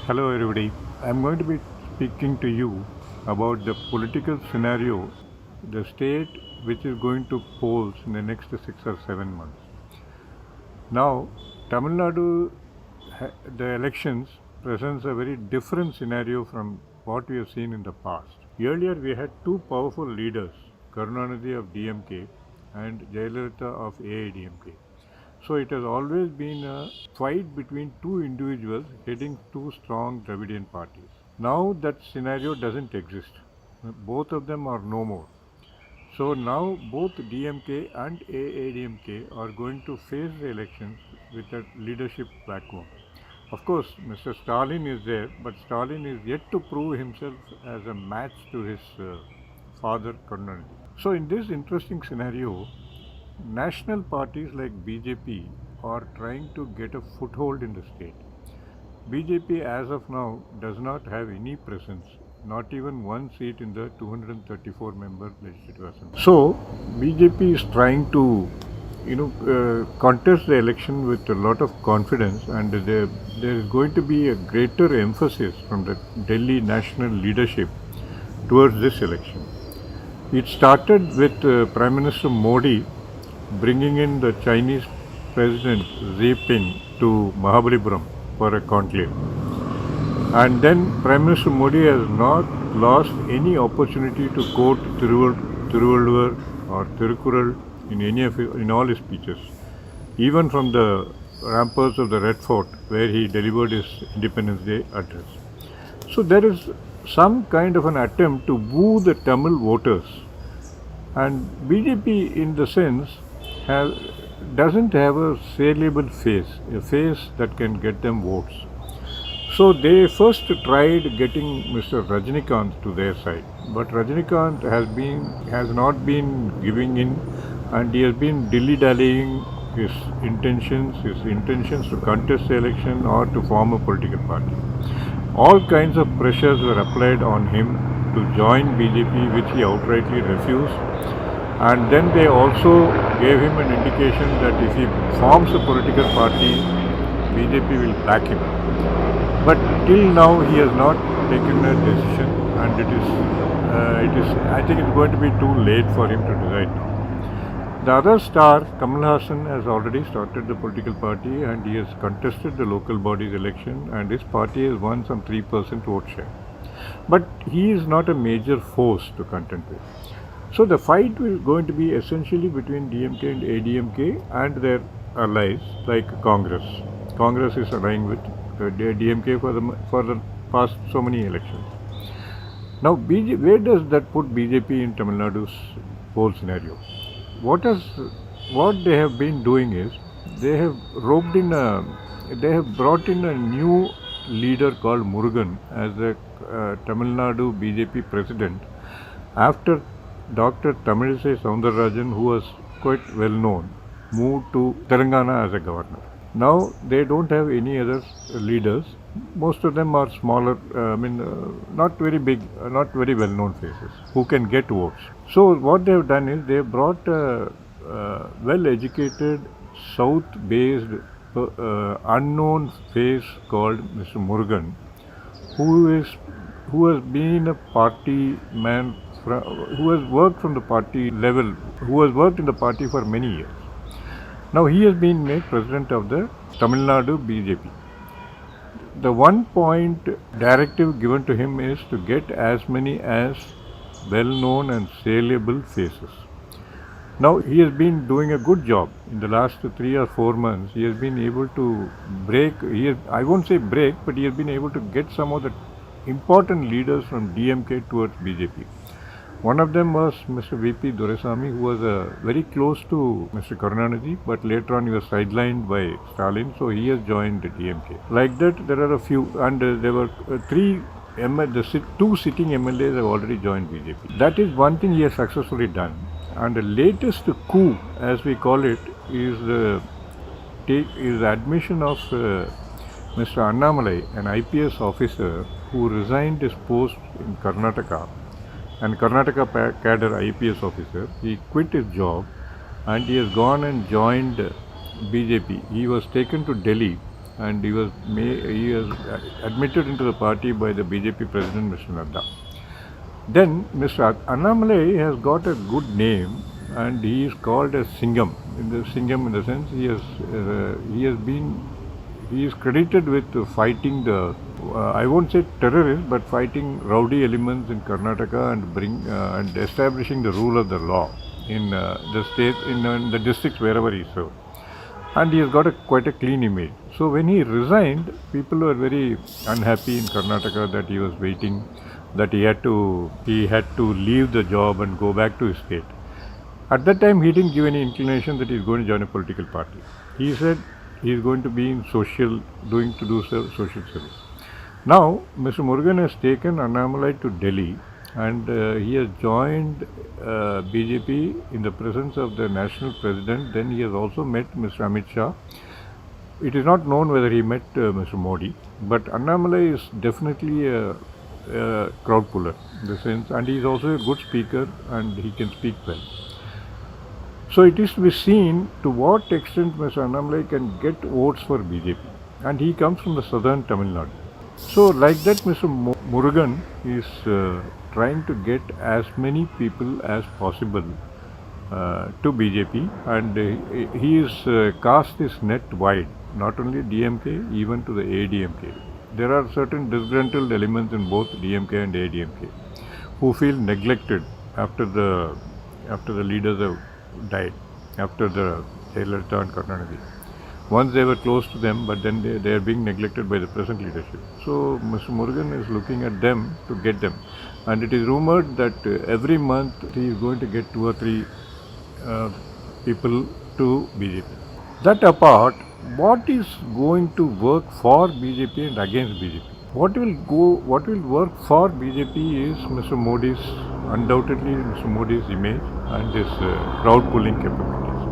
Hello, everybody. I'm going to be speaking to you about the political scenario, the state which is going to polls in the next 6 or 7 months. Now, Tamil Nadu, the elections presents a very different scenario from what we have seen in the past. Earlier, we had two powerful leaders, Karunanidhi of DMK and Jayalalitha of AIDMK. So it has always been a fight between two individuals heading two strong Dravidian parties. Now that scenario doesn't exist. Both of them are no more. So now both DMK and AIDMK are going to face the elections with a leadership platform. Of course, Mr. Stalin is there, but Stalin is yet to prove himself as a match to his father Karunanidhi. So in this interesting scenario, national parties like BJP are trying to get a foothold in the state. BJP as of now does not have any presence, not even one seat in the 234 member legislative assembly. So BJP is trying to contest the election with a lot of confidence, and there is going to be a greater emphasis from the Delhi national leadership towards this election. It started with Prime Minister Modi bringing in the Chinese President Xi Jinping to Mahabalipuram for a conclave. And then Prime Minister Modi has not lost any opportunity to quote Thiruvalluvar or Thirukural in all his speeches, even from the ramparts of the Red Fort where he delivered his Independence Day address. So there is some kind of an attempt to woo the Tamil voters, and BJP in the sense doesn't have a saleable face, a face that can get them votes. So they first tried getting Mr. Rajinikanth to their side, but Rajinikanth has not been giving in, and he has been dilly-dallying his intentions to contest the election or to form a political party. All kinds of pressures were applied on him to join BJP, which he outrightly refused. And then they also gave him an indication that if he forms a political party, BJP will back him. But till now he has not taken a decision, and I think it's going to be too late for him to decide now. The other star, Kamal Haasan, has already started the political party, and he has contested the local bodies election, and his party has won some 3% vote share. But he is not a major force to contend with. So the fight is going to be essentially between DMK and ADMK and their allies like Congress. Congress is allying with DMK for the past so many elections. Now, where does that put BJP in Tamil Nadu's whole scenario? What they have been doing is they have brought in a new leader called Murugan as the Tamil Nadu BJP president after Dr. Tamilisai Soundararajan, who was quite well known, moved to Telangana as a governor. Now they don't have any other leaders. Most of them are smaller, not very big, not very well known faces who can get votes. So what they have done is they have brought a well-educated, south-based, unknown face called Mr. Murugan, who has been a party man, who has worked from the party level, who has worked in the party for many years. Now he has been made president of the Tamil Nadu BJP. The one point directive given to him is to get as many as well-known and saleable faces. Now he has been doing a good job in the last 3 or 4 months. He has been able to I won't say break, but he has been able to get some of the important leaders from DMK towards BJP. One of them was Mr. V.P. Doraisamy, who was very close to Mr. Karunanidhi, but later on he was sidelined by Stalin, so he has joined the DMK. Like that, there are a few, and there were two sitting MLAs have already joined BJP. That is one thing he has successfully done. And the latest coup, as we call it, is the admission of Mr. Annamalai, an IPS officer who resigned his post in Karnataka, and Karnataka cadre IPS officer. He quit his job and he has gone and joined BJP. He was taken to Delhi and he was admitted into the party by the BJP president, Mr. Nadu. Then Mr. Annamalai has got a good name, and he is called as Singham. In the sense he is credited with fighting the I won't say terrorists, but fighting rowdy elements in Karnataka and establishing the rule of the law in the state, in the districts wherever he served. And he has got quite a clean image. So when he resigned, people were very unhappy in Karnataka that he was waiting, that he had to leave the job and go back to his state. At that time, he didn't give any inclination that he is going to join a political party. He said he is going to be in social service. Now, Mr. Murugan has taken Annamalai to Delhi, and he has joined BJP in the presence of the national president. Then he has also met Mr. Amit Shah. It is not known whether he met Mr. Modi, but Annamalai is definitely a crowd puller in the sense, and he is also a good speaker and he can speak well. So it is to be seen to what extent Mr. Annamalai can get votes for BJP, and he comes from the southern Tamil Nadu. So like that, Mr. Murugan is trying to get as many people as possible to BJP, and he is cast his net wide, not only DMK, even to the ADMK. There are certain disgruntled elements in both DMK and ADMK who feel neglected after the leaders have died, after the Jayalalitha and Karnataka. Once they were close to them, but then they are being neglected by the present leadership. So Mr. Murugan is looking at them to get them. And it is rumored that every month he is going to get 2 or 3 people to BJP. That apart, what is going to work for BJP and against BJP? What will work for BJP is undoubtedly Mr. Modi's image and his crowd pulling capabilities.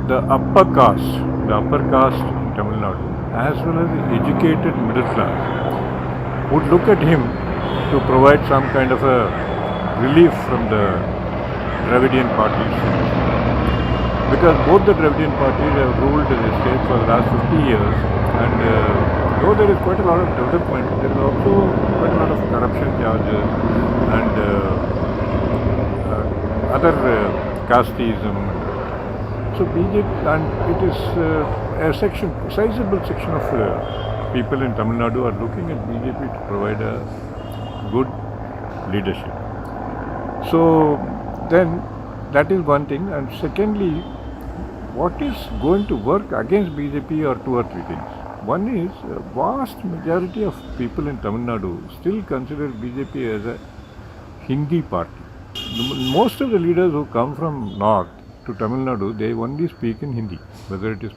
The upper caste in Tamil Nadu, as well as the educated middle class, would look at him to provide some kind of a relief from the Dravidian parties. Because both the Dravidian parties have ruled the state for the last 50 years, and though there is quite a lot of development, there is also quite a lot of corruption charges and other casteism. So BJP, and it is a sizable section of people in Tamil Nadu are looking at BJP to provide a good leadership. So then that is one thing, and secondly, what is going to work against BJP are 2 or 3 things. One is a vast majority of people in Tamil Nadu still consider BJP as a Hindi party. Most of the leaders who come from north to Tamil Nadu, they only speak in Hindi, whether it is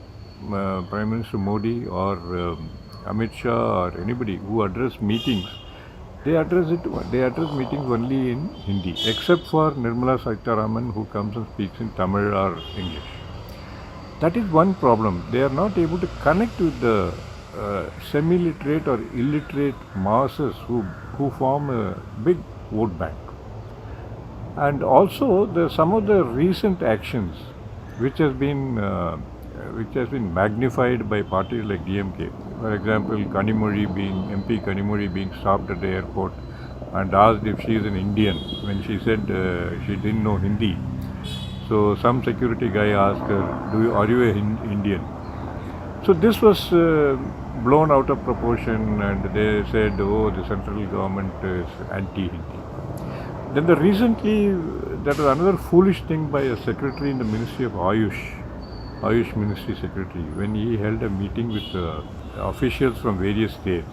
Prime Minister Modi or Amit Shah or anybody who address meetings. They address meetings only in Hindi, except for Nirmala Sitharaman, who comes and speaks in Tamil or English. That is one problem. They are not able to connect with the semi-literate or illiterate masses who form a big vote bank. And also some of the recent actions which has been magnified by parties like DMK. For example, MP Kanimozhi being stopped at the airport and asked if she is an Indian when she said she didn't know Hindi. So some security guy asked her, are you an Indian? So this was blown out of proportion, and they said, the central government is anti-Hindi. Then that was another foolish thing by a secretary in the Ministry of Ayush Ministry Secretary, when he held a meeting with officials from various states.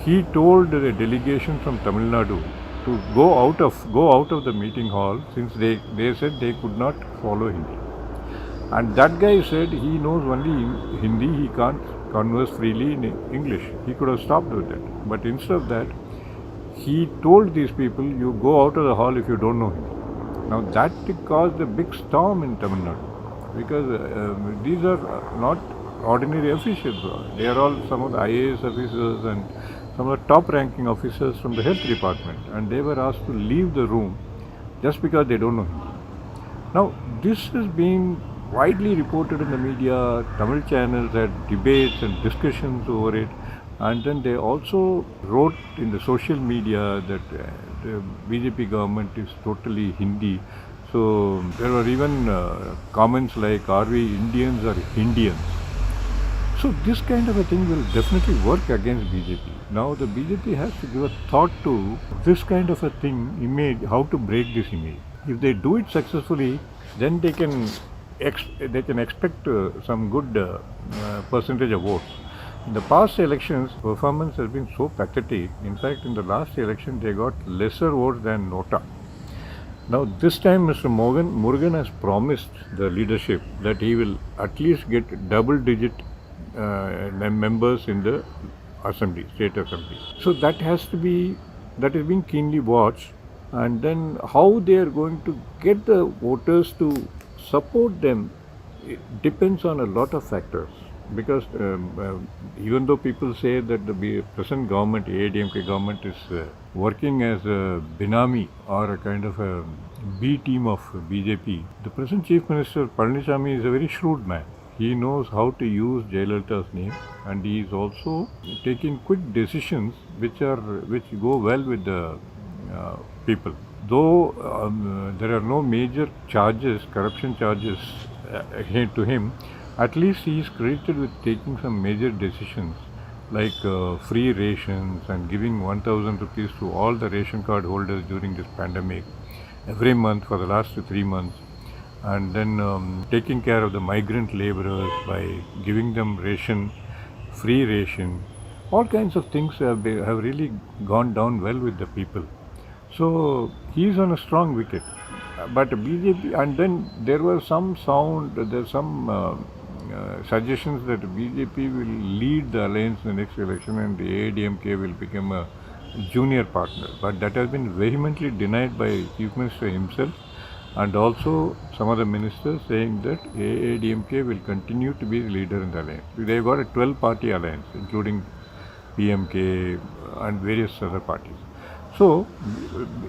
He told the delegation from Tamil Nadu to go out of the meeting hall, since they said they could not follow Hindi. And that guy said he knows only Hindi, he can't converse freely in English. He could have stopped with that. But instead of that, he told these people, you go out of the hall if you don't know Hindi. Now that caused a big storm in Tamil Nadu, because these are not ordinary officials. They are all some of the IAS officers and some of the top ranking officers from the health department, and they were asked to leave the room just because they don't know Hindi. Now this is being widely reported in the media. Tamil channels had debates and discussions over it. And then they also wrote in the social media that the BJP government is totally Hindi. So there were even comments like, are we Indians or Indians? So this kind of a thing will definitely work against BJP. Now the BJP has to give a thought to this kind of a thing, image, how to break this image. If they do it successfully, then they can expect some good percentage of votes. In the past elections, performance has been so pathetic. In fact, in the last election, they got lesser votes than Nota. Now, this time, Mr. Murugan has promised the leadership that he will at least get double-digit members in the assembly, state assembly. So that is being keenly watched. And then how they are going to get the voters to support them, it depends on a lot of factors. Because even though people say that the present government, AIDMK government, is working as a Binami or a kind of a B team of BJP, the present Chief Minister Palaniswamy is a very shrewd man. He knows how to use Jayalalitha's name, and he is also taking quick decisions which go well with the people. Though there are no major charges, corruption charges to him, at least he is credited with taking some major decisions like free rations and giving 1,000 rupees to all the ration card holders during this pandemic every month for the last 3 months, and then taking care of the migrant laborers by giving them free ration. All kinds of things have really gone down well with the people. So he is on a strong wicket. But BJP, and then there was some suggestions that BJP will lead the alliance in the next election and the AIDMK will become a junior partner. But that has been vehemently denied by Chief Minister himself and also some other ministers, saying that AIDMK will continue to be the leader in the alliance. They have got a 12-party alliance, including PMK and various other parties. So,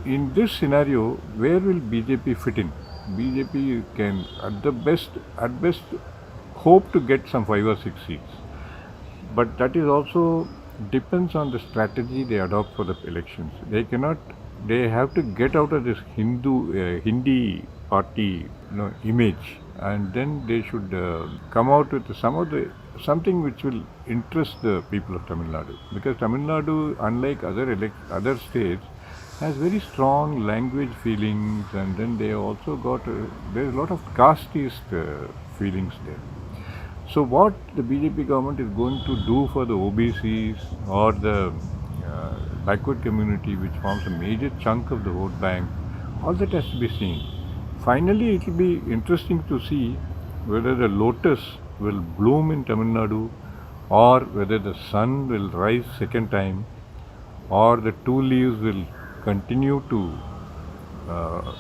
in this scenario, where will BJP fit in? BJP can, at best, hope to get some 5 or 6 seats. But that is also depends on the strategy they adopt for the elections. They have to get out of this Hindi party image, and then they should come out with something which will interest the people of Tamil Nadu. Because Tamil Nadu, unlike other states, has very strong language feelings, and then they also there's a lot of casteist feelings there. So what the BJP government is going to do for the OBCs or the backward community, which forms a major chunk of the vote bank, all that has to be seen. Finally, it will be interesting to see whether the lotus will bloom in Tamil Nadu, or whether the sun will rise second time, or the two leaves will continue to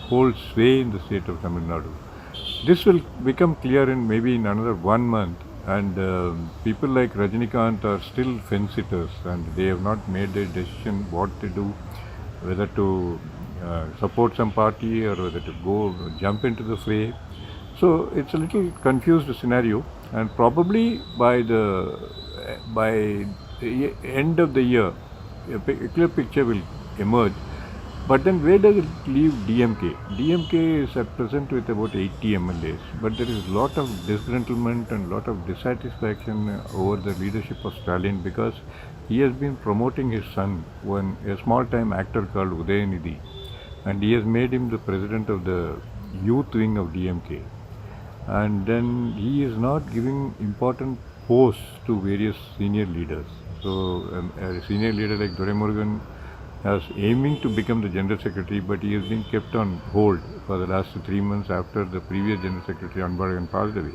hold sway in the state of Tamil Nadu. This will become clear in another 1 month, and people like Rajinikanth are still fence-sitters, and they have not made their decision what to do, whether to support some party or whether to jump into the fray. So it's a little confused scenario, and probably by the end of the year, a clear picture will emerge. But then where does it leave DMK? DMK is at present with about 80 MLAs, but there is a lot of disgruntlement and a lot of dissatisfaction over the leadership of Stalin, because he has been promoting his son, a small-time actor called Udayanidhi, and he has made him the president of the youth wing of DMK. And then he is not giving important posts to various senior leaders. So a senior leader like Dore Murugan was aiming to become the General Secretary, but he has been kept on hold for the last 3 months after the previous General Secretary, Anbaragan, passed away.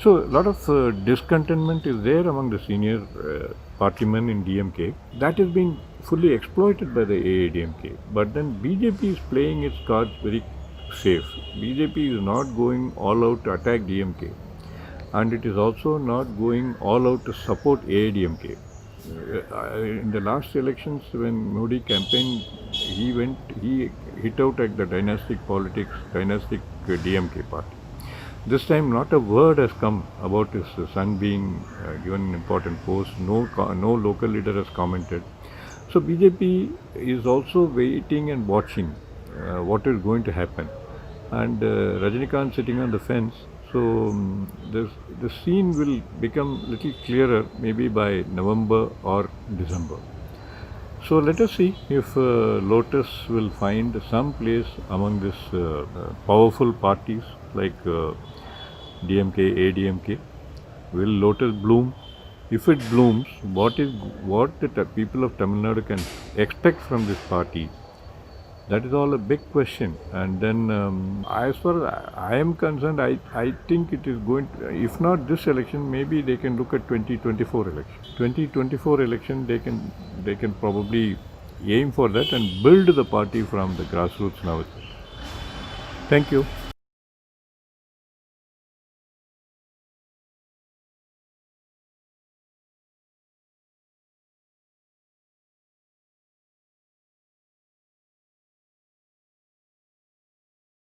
So a lot of discontentment is there among the senior partymen in DMK. That is being fully exploited by the AIDMK. But then BJP is playing its cards very safe. BJP is not going all out to attack DMK, and it is also not going all out to support AIDMK. In the last elections, when Modi campaigned, he hit out at the dynastic DMK party. This time, not a word has come about his son being given an important post. No local leader has commented. So BJP is also waiting and watching what is going to happen. And Rajinikanth sitting on the fence. So the scene will become little clearer maybe by November or December. So let us see if Lotus will find some place among these powerful parties like DMK, ADMK. Will Lotus bloom? If it blooms, what the people of Tamil Nadu can expect from this party? That is all a big question. And then, as far as I am concerned, I think it is going to, if not this election, maybe they can look at 2024 election. 2024 election, they can probably aim for that and build the party from the grassroots now. Thank you.